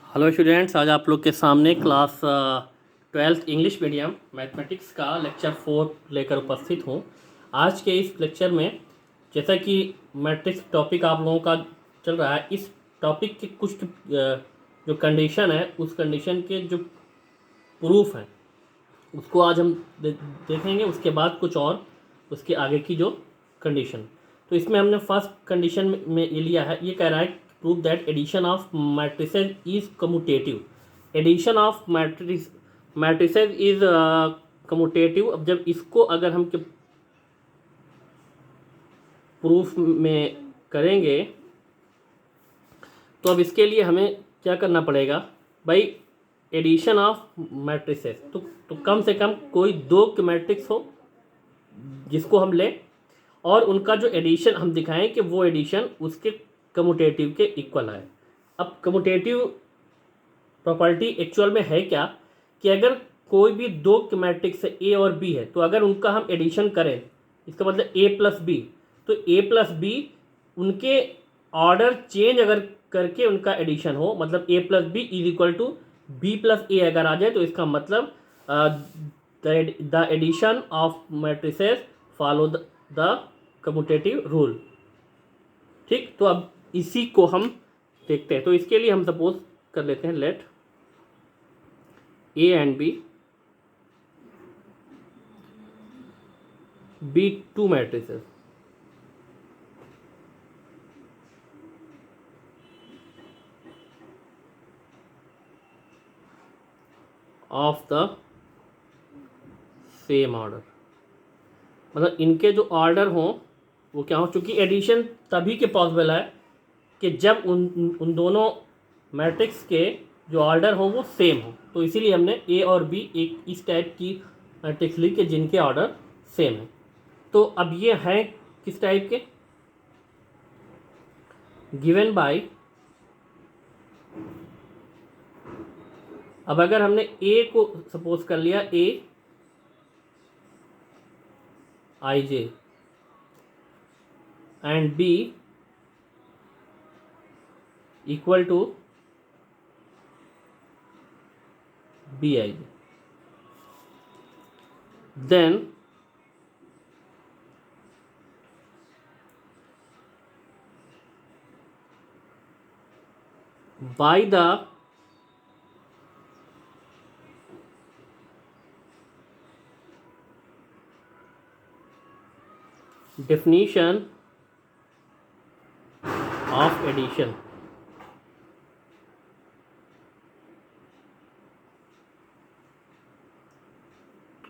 Hello students, आज आप लोग के सामने class 12th English medium mathematics का लेक्चर 4 लेकर उपस्थित हूँ। आज के इस लेक्चर में जैसा कि मैट्रिक्स टॉपिक आप लोगों का चल रहा है, इस टॉपिक के कुछ जो कंडीशन है उस कंडीशन के जो प्रूफ हैं उसको आज हम देखेंगे। उसके बाद कुछ और उसके आगे की जो कंडीशन, तो इसमें हमने फर्स्ट कंडीशन में ये लिया है, ये कह रहा है prove that addition of matrices is commutative. Addition of matrices is commutative. अब जब इसको अगर हम प्रूफ में करेंगे तो अब इसके लिए हमें क्या करना पड़ेगा भाई, एडिशन ऑफ मैट्रिसेस, तो कम से कम कोई दो मैट्रिक्स हो जिसको हम लें और उनका जो एडिशन हम दिखाएं कि वो एडिशन उसके कम्यूटेटिव के इक्वल है। अब कम्यूटेटिव प्रॉपर्टी एक्चुअल में है क्या कि अगर कोई भी दो मैट्रिक्स ए और बी है तो अगर उनका हम एडिशन करें, इसका मतलब ए प्लस बी, तो ए प्लस बी उनके ऑर्डर चेंज अगर करके उनका एडिशन हो, मतलब a plus b is equal to B plus a अगर आ जाए तो इसका मतलब the addition of matrices follow the commutative rule. ठीक, तो अब इसी को हम देखते हैं। तो इसके लिए हम सपोज कर लेते हैं, let A and B two matrices of the same order. मतलब इनके जो ऑर्डर हों वो क्या हो, चूँकि एडिशन तभी के पॉसिबल है कि जब उन दोनों मैट्रिक्स के जो ऑर्डर हो वो सेम हो। तो इसीलिए हमने ए और बी एक इस टाइप की मैट्रिक्स ली कि जिनके ऑर्डर सेम है। तो अब ये हैं किस टाइप के, गिवन बाय, अब अगर हमने ए को सपोज कर लिया a I j and b equal to b I j, then by the definition of addition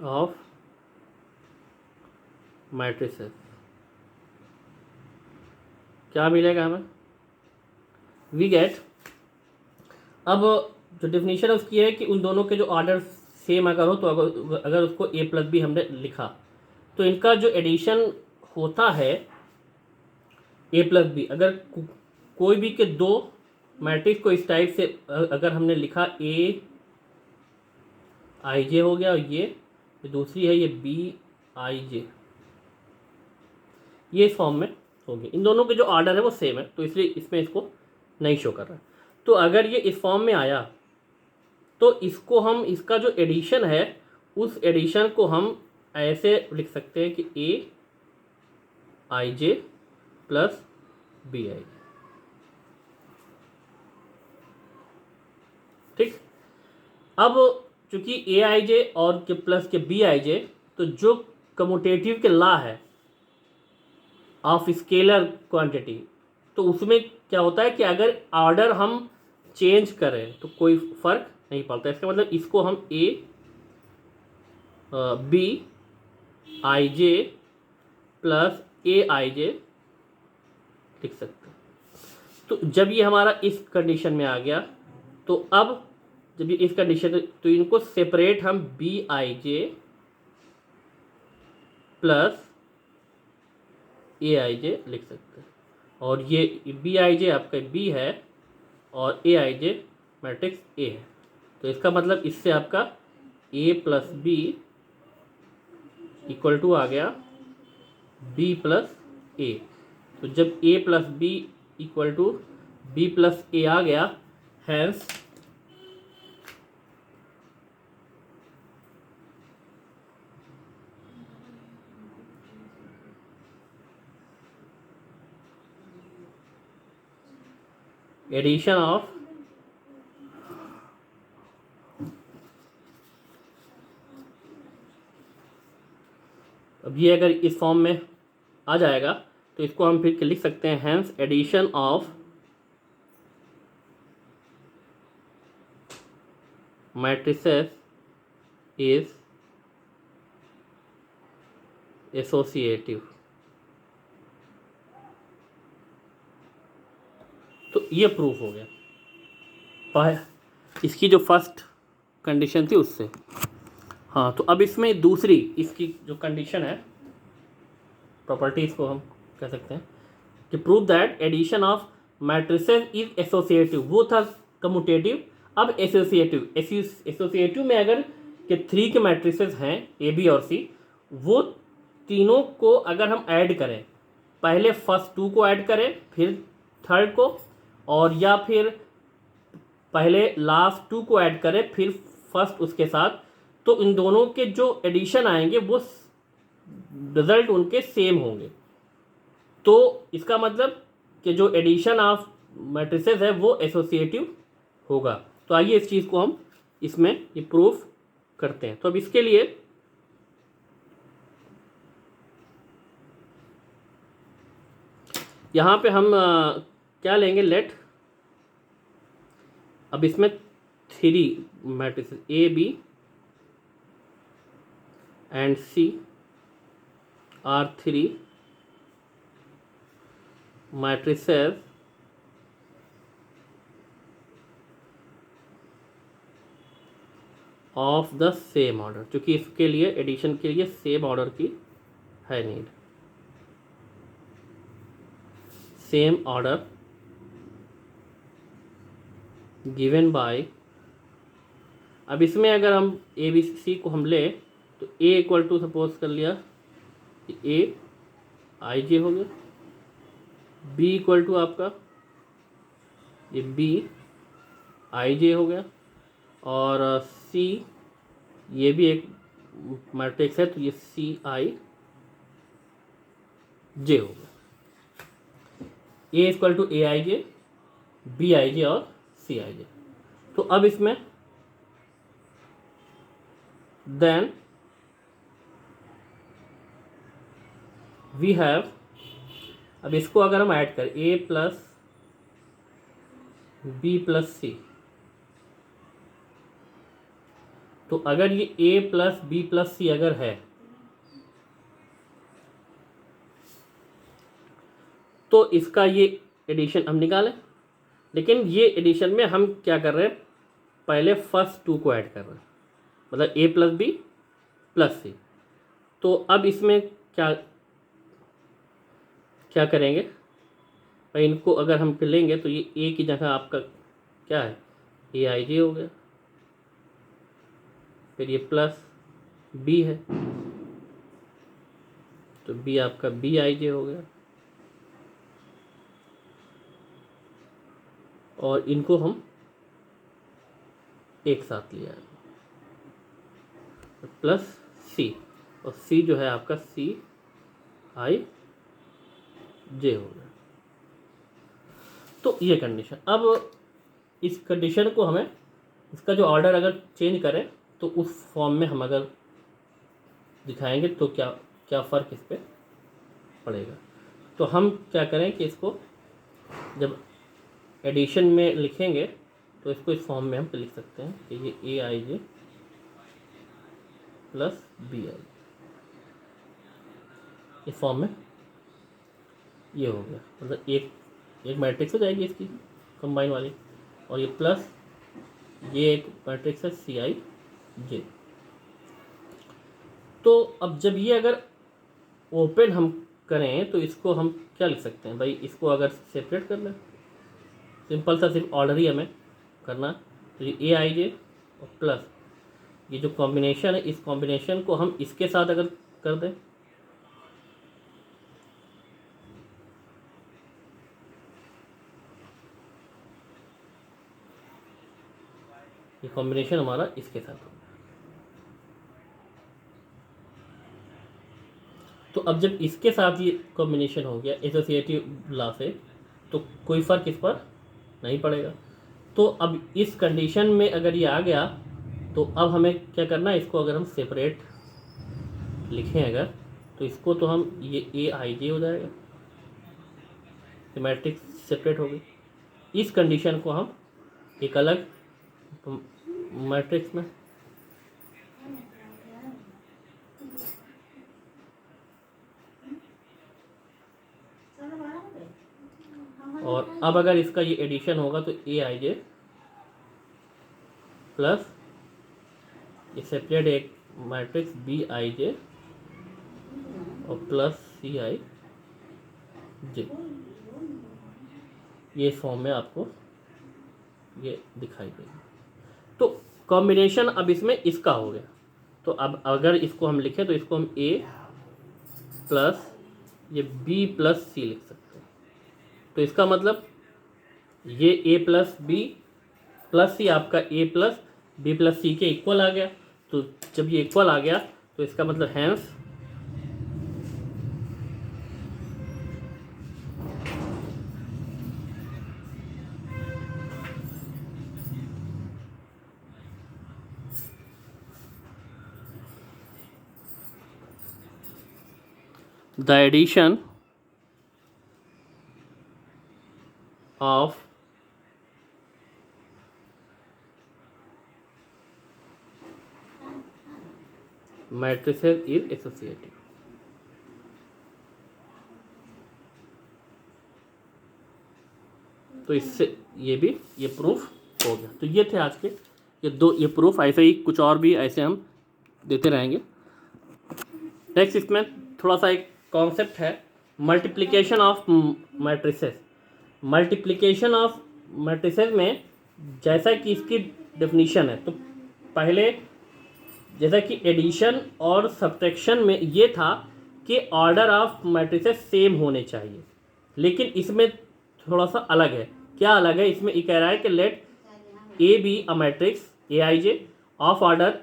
of matrices क्या मिलेगा हमें, वी गेट। अब जो डेफिनेशन है उसकी है कि उन दोनों के जो ऑर्डर सेम अगर हो तो अगर उसको ए प्लस बी हमने लिखा तो इनका जो एडिशन होता है ए प्लस बी, अगर कोई भी के दो मैट्रिक्स को इस टाइप से अगर हमने लिखा ए आई जे हो गया और ये दूसरी है ये बी आई जे, ये इस फॉर्म में होगी, इन दोनों के जो ऑर्डर है वो सेम है तो इसलिए इसमें इसको नहीं शो कर रहा है। तो अगर ये इस फॉर्म में आया तो इसको हम, इसका जो एडिशन है उस एडिशन को हम ऐसे लिख सकते हैं कि ए आई जे प्लस बी आई जे। ठीक, अब चूंकि ए आई जे और के प्लस के बी आई जे, तो जो कम्यूटेटिव के लॉ है ऑफ स्केलर क्वांटिटी, तो उसमें क्या होता है कि अगर ऑर्डर हम चेंज करें तो कोई फर्क नहीं पड़ता। इसका मतलब इसको हम A B I J plus ए आई जे लिख सकते हैं। तो जब ये हमारा इस कंडीशन में आ गया तो अब जब ये इस कंडीशन, तो इनको सेपरेट हम बी आई जे प्लस ए आई जे लिख सकते हैं। और ये बी आई जे आपका बी है और ए आई जे मैट्रिक्स ए है, तो इसका मतलब इससे आपका A plus B equal to आ गया बी प्लस ए। तो जब A plus B equal to B plus A आ गया, हैंस एडिशन ऑफ अब ये अगर इस फॉर्म में आ जाएगा तो इसको हम फिर लिख सकते हैं hence addition of matrices is associative. तो ये प्रूफ हो गया इसकी जो फर्स्ट कंडीशन थी उससे। हाँ, तो अब इसमें दूसरी इसकी जो कंडीशन है, प्रॉपर्टीज को हम कह सकते हैं कि prove that addition of matrices is associative. वो था कम्यूटेटिव, अब एसोसिएटिव। एसोसिएटिव में अगर कि 3 के मैट्रिसेस हैं ए बी और सी, वो तीनों को अगर हम ऐड करें, पहले फर्स्ट 2 को ऐड करें फिर थर्ड को, और या फिर पहले लास्ट 2 को ऐड करें फिर फर्स्ट उसके साथ, तो इन दोनों के जो एडिशन आएंगे वो रिजल्ट उनके सेम होंगे। तो इसका मतलब कि जो एडिशन ऑफ मैट्रिसेस है वो एसोसिएटिव होगा। तो आइए इस चीज़ को हम इसमें ये प्रूफ करते हैं। तो अब इसके लिए यहाँ पे हम क्या लेंगे, लेट। अब इसमें 3 matrices A B and C are 3 matrices of the same order, क्योंकि इसके लिए एडिशन के लिए सेम ऑर्डर की है need. Same order given by, अब इसमें अगर हम ए बी सी को हम ले तो ए इक्वल टू सपोज कर लिया ए आई जे हो गया, बी इक्वल टू आपका ये बी आई जे हो गया, और सी ये भी एक मैट्रिक्स है तो ये सी आई जे हो गया। A equal to A I J, B I J और सी आई जे। तो अब इसमें देन वी हैव, अब इसको अगर हम ऐड करें ए प्लस बी प्लस सी, तो अगर ये ए प्लस बी प्लस सी अगर है तो इसका ये एडिशन हम निकालें। लेकिन ये एडिशन में हम क्या कर रहे हैं, पहले फर्स्ट 2 को ऐड कर रहे हैं, मतलब ए प्लस बी प्लस सी। तो अब इसमें क्या क्या करेंगे भाई, इनको अगर हम लेंगे तो ये ए की जगह आपका क्या है ए आई जे हो गया, फिर ये प्लस बी है तो बी आपका बी आई जे हो गया, और इनको हम एक साथ लिया है प्लस सी, और सी जो है आपका सी आई जे हो गया। तो ये कंडीशन, अब इस कंडीशन को हमें इसका जो ऑर्डर अगर चेंज करें तो उस फॉर्म में हम अगर दिखाएंगे तो क्या क्या फ़र्क इस पर पड़ेगा। तो हम क्या करें कि इसको जब एडिशन में लिखेंगे तो इसको इस फॉर्म में हम लिख सकते हैं कि ये ए आई जे प्लस बी आई, इस फॉर्म में ये हो गया, मतलब एक मैट्रिक्स हो जाएगी इसकी कंबाइन वाली, और ये प्लस ये एक मैट्रिक्स है सी आई जे। तो अब जब ये अगर ओपन हम करें तो इसको हम क्या लिख सकते हैं भाई, इसको अगर सेपरेट कर लें, सिंपल सा सिर्फ ऑर्डर ही हमें करना। तो ये ए आई जे और प्लस ये जो कॉम्बिनेशन है, इस कॉम्बिनेशन को हम इसके साथ अगर कर दें, ये कॉम्बिनेशन हमारा इसके साथ होगा। तो अब जब इसके साथ ये कॉम्बिनेशन हो गया एसोसिएटिव लॉ से, तो कोई फ़र्क इस पर नहीं पड़ेगा। तो अब इस कंडीशन में अगर ये आ गया तो अब हमें क्या करना है, इसको अगर हम सेपरेट लिखें अगर, तो इसको तो हम ये ए आई जे हो जाएगा, ये मैट्रिक्स सेपरेट हो गई। इस कंडीशन को हम एक अलग मैट्रिक्स में, और अब अगर इसका ये एडिशन होगा तो ए आई जे प्लस ये सेपरेट एक मैट्रिक्स बी आई जे और प्लस सी आई जे, ये फॉर्म में आपको ये दिखाई देगी। तो कॉम्बिनेशन अब इसमें इसका हो गया। तो अब अगर इसको हम लिखें तो इसको हम ए प्लस ये बी प्लस सी लिख सकते हैं। तो इसका मतलब ये ए प्लस बी प्लस सी आपका ए प्लस बी प्लस सी के इक्वल आ गया। तो जब ये इक्वल आ गया तो इसका मतलब hence the addition of matrices is associative। तो इससे ये भी ये प्रूफ हो गया। तो ये थे आज के ये प्रूफ, ऐसे ही कुछ और भी ऐसे हम देते रहेंगे। नेक्स्ट इसमें थोड़ा सा एक कॉन्सेप्ट है multiplication of matrices. Multiplication of matrices में जैसा कि इसकी डेफिनीशन है, तो पहले जैसा कि एडिशन और सब्ट्रैक्शन में ये था कि ऑर्डर ऑफ मैट्रिसेस सेम होने चाहिए, लेकिन इसमें थोड़ा सा अलग है। क्या अलग है? इसमें ये कह रहा है कि let A be a matrix A I J of order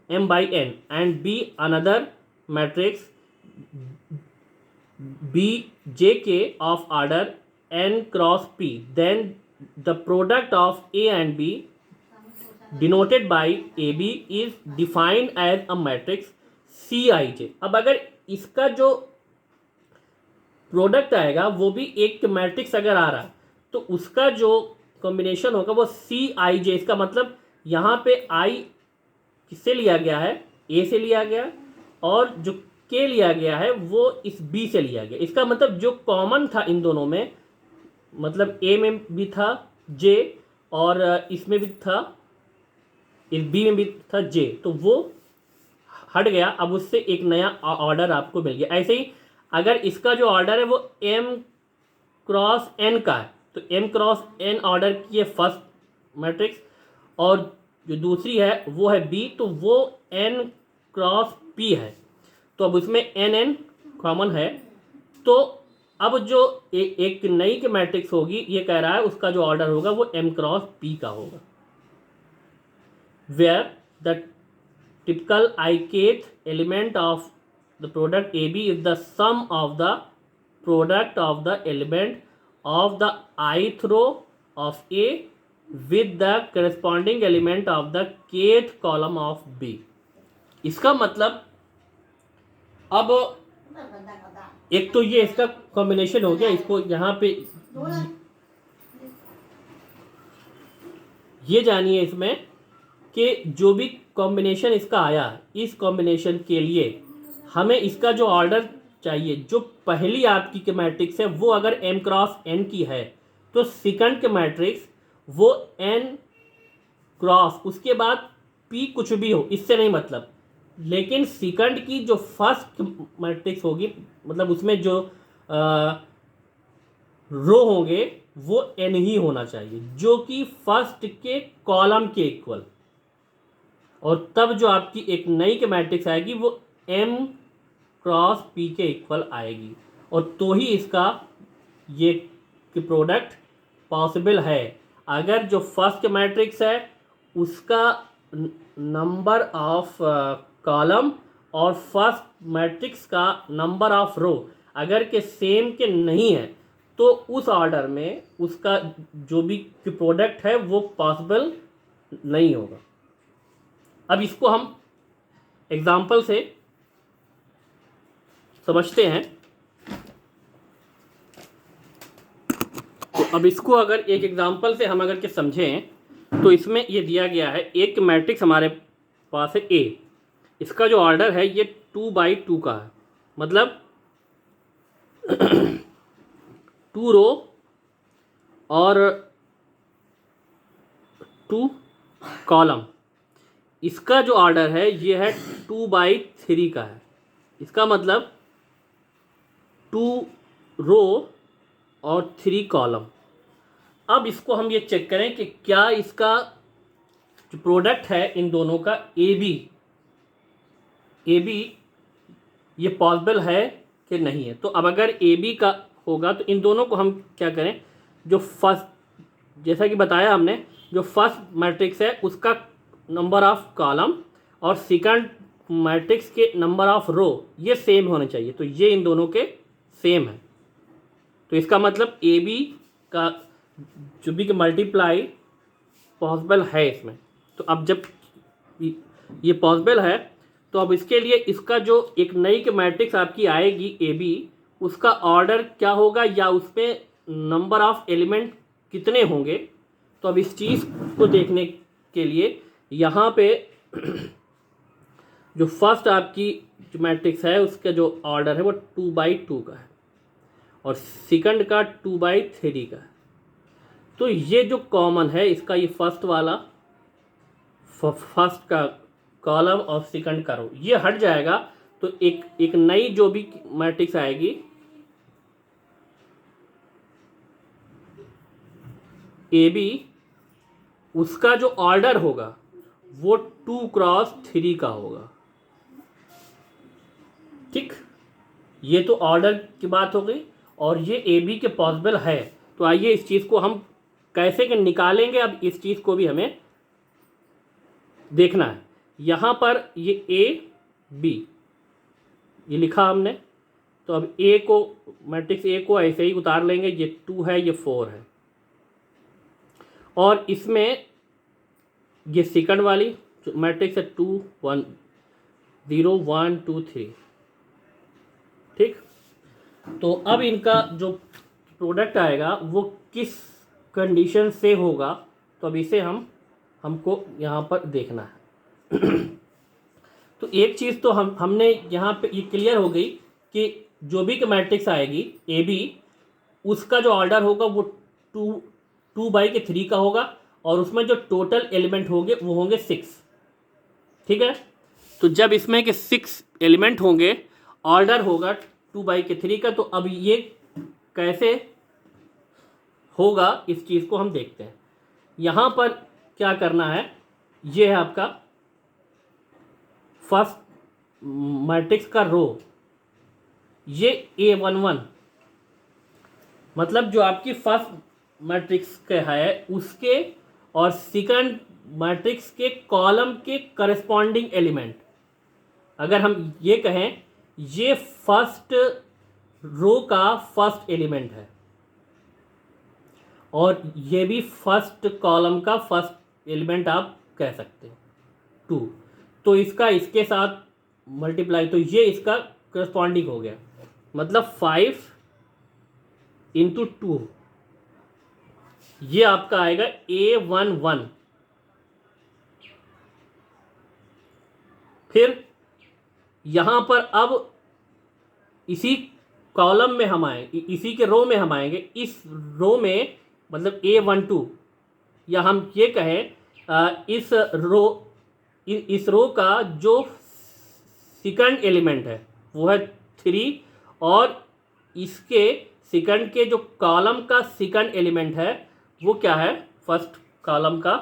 m by n and b another matrix b jk of order n cross p, then the product of a and b denoted by ab is defined as a matrix cij। अब अगर इसका जो product आएगा वो भी एक matrix अगर आ रहा है तो उसका जो कॉम्बिनेशन होगा वो cij। इसका मतलब यहाँ पे i किससे लिया गया है? ए से लिया गया, और जो के लिया गया है वो इस बी से लिया गया। इसका मतलब जो कॉमन था इन दोनों में, मतलब ए में भी था जे और इसमें भी था, इस बी में भी था जे, तो वो हट गया। अब उससे एक नया ऑर्डर आपको मिल गया। ऐसे ही अगर इसका जो ऑर्डर है वो m क्रॉस n का है, तो m क्रॉस n ऑर्डर की है फर्स्ट मैट्रिक्स, और जो दूसरी है वो है बी, तो वो n क्रॉस p है। तो अब उसमें n कॉमन है। तो अब जो एक नई की मैट्रिक्स होगी, ये कह रहा है उसका जो ऑर्डर होगा वो m क्रॉस p का होगा, where the typical ith element of the product A B is the sum of the product of the element of the ith row of a with the corresponding element of the kth column of B। इसका मतलब अब एक तो ये इसका combination हो गया। इसको यहाँ पे ये जानिए इसमें कि जो भी कॉम्बिनेशन इसका आया, इस कॉम्बिनेशन के लिए हमें इसका जो ऑर्डर चाहिए, जो पहली आपकी मैट्रिक्स है वो अगर m क्रॉस n की है तो सेकंड की मैट्रिक्स वो n क्रॉस, उसके बाद p कुछ भी हो, इससे नहीं मतलब, लेकिन सेकंड की जो फर्स्ट मैट्रिक्स होगी, मतलब उसमें जो रो होंगे वो n ही होना चाहिए, जो कि फर्स्ट के कॉलम के इक्वल, और तब जो आपकी एक नई की मैट्रिक्स आएगी वो m क्रॉस p के इक्वल आएगी, और तो ही इसका ये प्रोडक्ट पॉसिबल है। अगर जो फर्स्ट मैट्रिक्स है उसका नंबर ऑफ कॉलम और फर्स्ट मैट्रिक्स का नंबर ऑफ रो अगर के सेम के नहीं है तो उस ऑर्डर में उसका जो भी प्रोडक्ट है वो पॉसिबल नहीं होगा। अब इसको हम एग्जाम्पल से समझते हैं। तो अब इसको अगर एक एग्जाम्पल से हम अगर के समझें तो इसमें ये दिया गया है, एक मैट्रिक्स हमारे पास है ए, इसका जो ऑर्डर है ये 2x2 का है, मतलब 2 रो और 2 कॉलम। इसका जो ऑर्डर है ये है 2x3 का है, इसका मतलब 2 रो और 3 कॉलम। अब इसको हम ये चेक करें कि क्या इसका जो प्रोडक्ट है इन दोनों का ए बी ये पॉसिबल है कि नहीं है। तो अब अगर ए बी का होगा तो इन दोनों को हम क्या करें, जो फर्स्ट, जैसा कि बताया हमने, जो फर्स्ट मैट्रिक्स है उसका नंबर ऑफ कॉलम और सेकंड मैट्रिक्स के नंबर ऑफ रो ये सेम होने चाहिए। तो ये इन दोनों के सेम है, तो इसका मतलब ए बी का जो भी मल्टीप्लाई पॉसिबल है इसमें। तो अब जब ये पॉसिबल है तो अब इसके लिए इसका जो एक नई मैट्रिक्स आपकी आएगी ए बी, उसका ऑर्डर क्या होगा या उसमें नंबर ऑफ एलिमेंट कितने होंगे। तो अब इस चीज़ को देखने के लिए यहाँ पे जो फर्स्ट आपकी जो मैट्रिक्स है उसका जो ऑर्डर है वो 2x2 का है और सेकंड का 2x3 का है। तो ये जो कॉमन है इसका ये फर्स्ट वाला फर्स्ट का कॉलम और सेकंड का रो ये हट जाएगा। तो एक नई जो भी मैट्रिक्स आएगी ए बी, उसका जो ऑर्डर होगा वो 2x3 का होगा। ठीक, ये तो ऑर्डर की बात हो गई और ये ए बी के पॉसिबल है। तो आइए इस चीज़ को हम कैसे के निकालेंगे, अब इस चीज़ को भी हमें देखना है। यहाँ पर ये ए बी ये लिखा हमने, तो अब ए को मैट्रिक्स ए को ऐसे ही उतार लेंगे, ये 2 है ये 4 है और इसमें ये सेकंड वाली मैट्रिक्स है 2 1 0 1 2 3। ठीक, तो अब इनका जो प्रोडक्ट आएगा वो किस कंडीशन से होगा, तो अब इसे हमको यहाँ पर देखना है। तो एक चीज़ तो हमने यहाँ पे ये क्लियर हो गई कि जो भी मैट्रिक्स आएगी ए बी, उसका जो ऑर्डर होगा वो 2x3 का होगा और उसमें जो टोटल एलिमेंट होंगे वो होंगे 6। ठीक है, तो जब इसमें के 6 एलिमेंट होंगे, ऑर्डर होगा 2x3 का, तो अब ये कैसे होगा इस चीज़ को हम देखते हैं। यहाँ पर क्या करना है, ये है आपका फर्स्ट मैट्रिक्स का रो, ये A11 मतलब जो आपकी फर्स्ट मैट्रिक्स का है उसके और सेकंड मैट्रिक्स के कॉलम के करस्पॉन्डिंग एलिमेंट। अगर हम ये कहें ये फर्स्ट रो का फर्स्ट एलिमेंट है और ये भी फर्स्ट कॉलम का फर्स्ट एलिमेंट आप कह सकते हो 2, तो इसका इसके साथ मल्टीप्लाई, तो ये इसका करस्पॉन्डिंग हो गया, मतलब 5 × 2 ये आपका आएगा A11। फिर यहाँ पर अब इसी कॉलम में हम आए, इसी के रो में हम आएंगे, इस रो में मतलब A12, या हम ये कहें इस रो का जो सेकंड एलिमेंट है वो है 3 और इसके सेकंड के जो कॉलम का सेकंड एलिमेंट है वो क्या है, फर्स्ट कॉलम का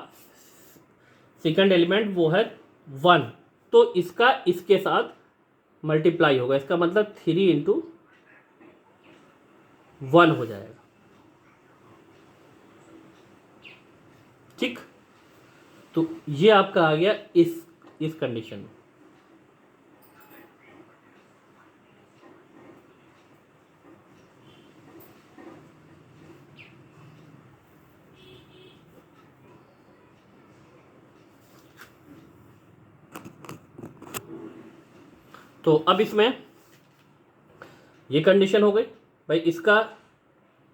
सेकंड एलिमेंट वो है 1, तो इसका इसके साथ मल्टीप्लाई होगा, इसका मतलब 3 × 1 हो जाएगा। ठीक, तो ये आपका आ गया इस कंडीशन में। तो अब इसमें ये कंडीशन हो गई भाई, इसका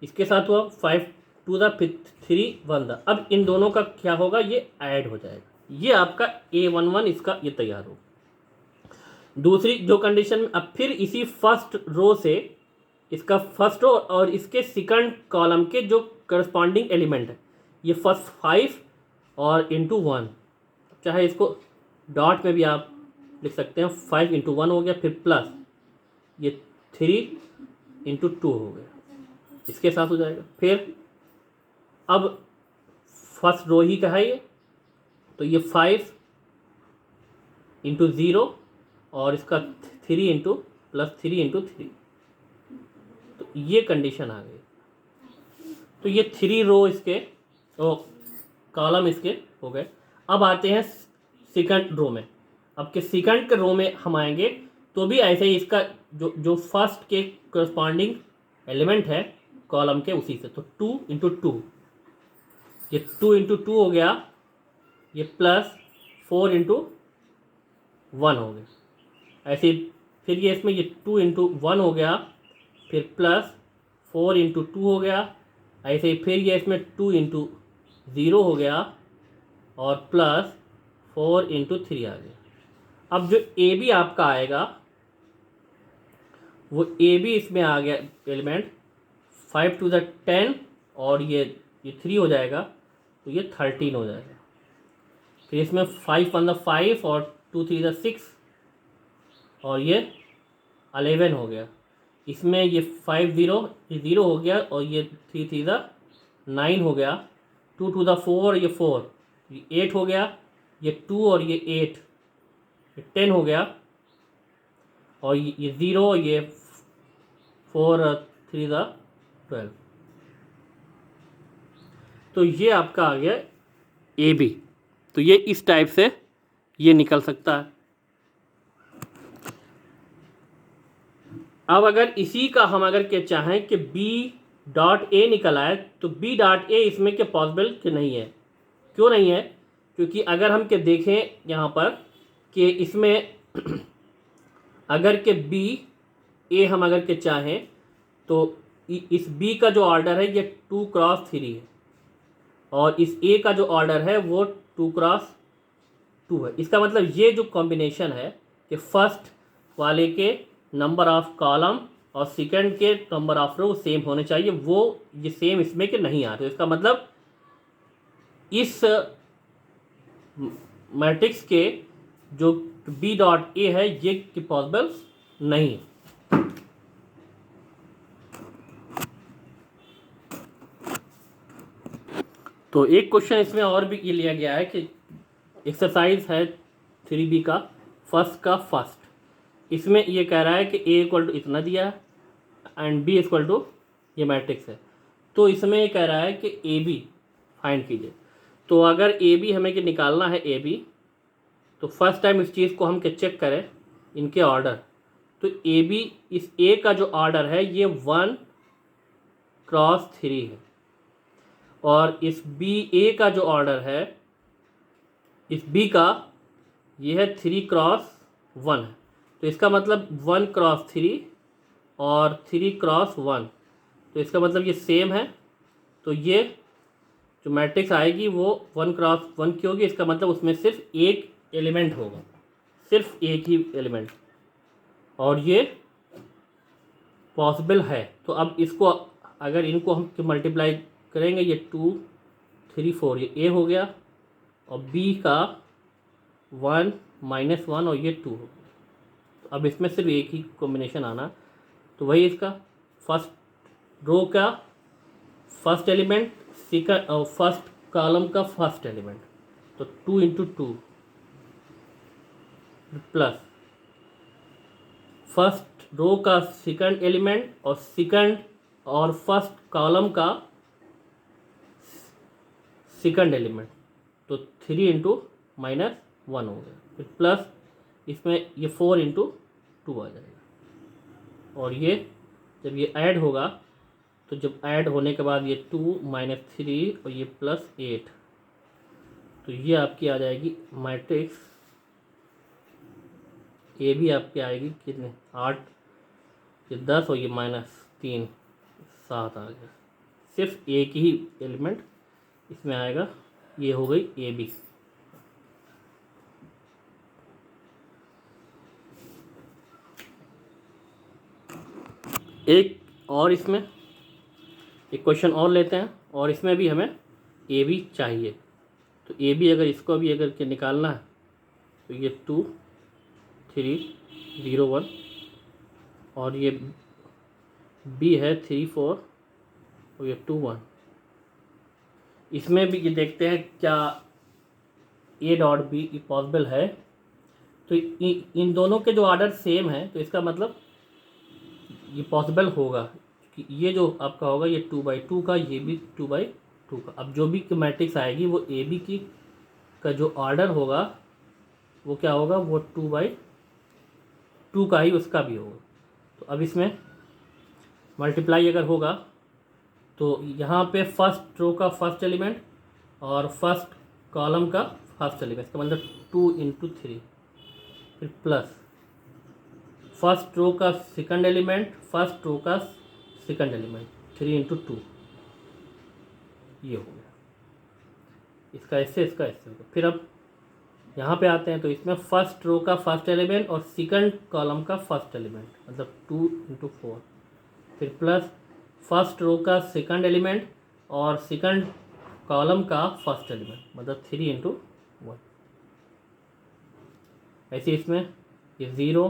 इसके साथ हुआ 5 टू द 3 1 द। अब इन दोनों का क्या होगा, ये ऐड हो जाएगा, ये आपका A11 इसका ये तैयार होगा। दूसरी जो कंडीशन में अब फिर इसी फर्स्ट रो से इसका फर्स्ट रो और इसके सेकंड कॉलम के जो करस्पॉन्डिंग एलिमेंट है, ये फर्स्ट 5 और इंटू 1, चाहे इसको डॉट में भी आप लिख सकते हैं, 5 इंटू 1 हो गया, फिर प्लस ये 3 इंटू 2 हो गया, इसके साथ हो जाएगा। फिर अब फर्स्ट रो ही का है ये, तो ये 5 इंटू 0 और इसका 3 इंटू प्लस 3 इंटू 3, तो ये कंडीशन आ गई। तो ये 3 रो इसके कॉलम इसके हो गए। अब आते हैं सेकंड रो में। अब के सेकंड के रो में हम आएंगे तो भी ऐसे ही इसका जो फर्स्ट के करस्पॉन्डिंग एलिमेंट है कॉलम के, उसी से, तो 2 इंटू 2, ये 2 इंटू 2 हो गया, ये प्लस 4 इंटू 1 हो गया। ऐसे फिर ये इसमें ये 2 इंटू 1 हो गया, फिर प्लस 4 इंटू 2 हो गया। ऐसे ही फिर ये इसमें 2 इंटू 0 हो गया और प्लस 4 इंटू 3 आ गया। अब जो ए बी आपका आएगा वो ए बी इसमें आ गया एलिमेंट, 5 टू द 10 और ये 3 हो जाएगा, तो ये 13 हो जाएगा। फिर इसमें 5 1 द 5 और 2 3 द 6 और ये 11 हो गया। इसमें ये 5 0 हो गया और ये 3 3 द 9 हो गया, 2 2 द 4, ये 4, ये 8 हो गया, ये 2 और ये 8, ये 10 हो गया, और ये 0, ये 4 3 द 12। तो ये आपका आ गया ए बी। तो ये इस टाइप से ये निकल सकता है। अब अगर इसी का हम अगर के चाहें कि बी डॉट ए निकल आए, तो बी डॉट ए इसमें के पॉसिबल कि नहीं है। क्यों नहीं है? क्योंकि अगर हम के देखें यहाँ पर कि इसमें अगर के बी ए हम अगर के चाहें तो इस बी का जो ऑर्डर है ये 2 क्रॉस 3 है और इस ए का जो ऑर्डर है वो 2 क्रॉस 2 है। इसका मतलब ये जो कॉम्बिनेशन है कि फर्स्ट वाले के नंबर ऑफ कॉलम और सेकंड के नंबर ऑफ रो सेम होने चाहिए, वो ये सेम इसमें के नहीं आते। इसका मतलब इस मैट्रिक्स के जो बी डॉट ए है ये पॉसिबल नहीं है। तो एक क्वेश्चन इसमें और भी ये लिया गया है कि एक्सरसाइज है 3B का फर्स्ट का फर्स्ट। इसमें ये कह रहा है कि ए इक्वल टू इतना दिया है एंड बी इक्वल टू ये मैट्रिक्स है। तो इसमें ये कह रहा है कि ए बी फाइंड कीजिए। तो अगर ए बी हमें कि निकालना है ए बी, तो फर्स्ट टाइम इस चीज़ को हम के चेक करें इनके ऑर्डर। तो ए बी इस ए का जो ऑर्डर है ये 1 क्रॉस 3 है और इस बी ए का जो ऑर्डर है इस बी का ये है 3 क्रॉस 1 है। तो इसका मतलब 1 क्रॉस 3 और 3 क्रॉस 1, तो इसका मतलब ये सेम है। तो ये जो मैट्रिक्स आएगी वो 1 क्रॉस 1 की होगी। इसका मतलब उसमें सिर्फ एक एलिमेंट होगा, सिर्फ एक ही एलिमेंट, और ये पॉसिबल है। तो अब इसको अगर इनको हम मल्टीप्लाई करेंगे, ये 2 3 4 ये ए हो गया और बी का 1 -1 और ये 2 हो गया। तो अब इसमें सिर्फ एक ही कॉम्बिनेशन आना, तो वही इसका फर्स्ट रो का फर्स्ट एलिमेंट, सेकंड और फर्स्ट कॉलम का फर्स्ट एलिमेंट, तो 2 इंटू 2 प्लस फर्स्ट रो का सेकंड एलिमेंट और सेकंड और फर्स्ट कॉलम का सेकंड एलिमेंट, तो 3 इंटू -1 हो गया, फिर प्लस इसमें ये 4 इंटू 2 आ जाएगा। और ये जब ये ऐड होगा तो जब ऐड होने के बाद ये 2 -3 और ये +8, तो ये आपकी आ जाएगी मैट्रिक्स ए भी आपके आएगी कितने 8, ये 10 और ये -3 7 आ गया। सिर्फ एक ही एलिमेंट इसमें आएगा, ये हो गई ए बी। एक और इसमें एक क्वेश्चन और लेते हैं, और इसमें भी हमें ए बी चाहिए। तो ए बी अगर इसको भी अगर के निकालना है तो ये 2 3 0 1, और ये बी है 3 4 और ये 2 1। इसमें भी ये देखते हैं क्या ए डॉट बी पॉसिबल है। तो इन दोनों के जो ऑर्डर सेम है तो इसका मतलब ये पॉसिबल होगा कि ये जो आपका होगा ये 2/2 का, ये भी 2/2 का। अब जो भी मैट्रिक्स आएगी वो ए बी की का जो ऑर्डर होगा वो क्या होगा, वो 2/2 का ही उसका भी होगा। तो अब इसमें मल्टीप्लाई अगर होगा तो यहाँ पे फर्स्ट रो का फर्स्ट एलिमेंट और फर्स्ट कॉलम का फर्स्ट एलिमेंट, इसका मतलब 2 × 3, फिर प्लस फर्स्ट रो का सेकंड एलिमेंट, फर्स्ट रो का सेकंड एलिमेंट 3 × 2, ये हो गया। इसका ऐसे होगा। फिर अब यहाँ पे आते हैं तो इसमें फर्स्ट रो का फर्स्ट एलिमेंट और सेकंड कॉलम का फर्स्ट एलिमेंट मतलब 2 × 4, फिर प्लस फर्स्ट रो का सेकंड एलिमेंट और सेकंड कॉलम का फर्स्ट एलिमेंट मतलब 3 × 1। ऐसे इसमें ये 0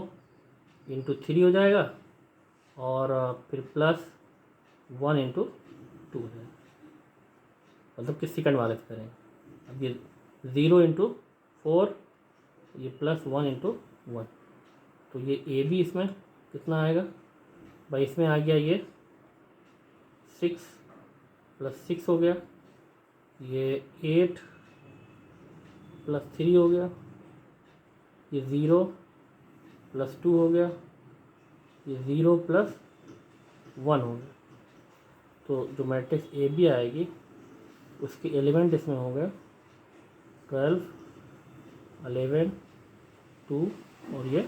× 3 हो जाएगा और फिर प्लस 1 × 2 हो जाएगा, मतलब कि सेकंड वाले से करेंगे। अब ये 0 × 4, ये प्लस 1 × 1, तो ये ए बी इसमें कितना आएगा भाई, इसमें आ गया ये 6 + 6 हो गया, ये 8 + 3 हो गया, ये 0 + 2 हो गया, ये 0 + 1 हो गया। तो जो मैट्रिक्स ए बी आएगी उसके एलिमेंट इसमें हो गए 12 11 2 और ये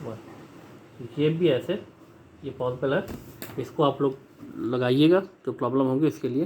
1। ये भी ऐसे ये पॉसिबल है। इसको आप लोग लगाइएगा तो प्रॉब्लम होगी, इसके लिए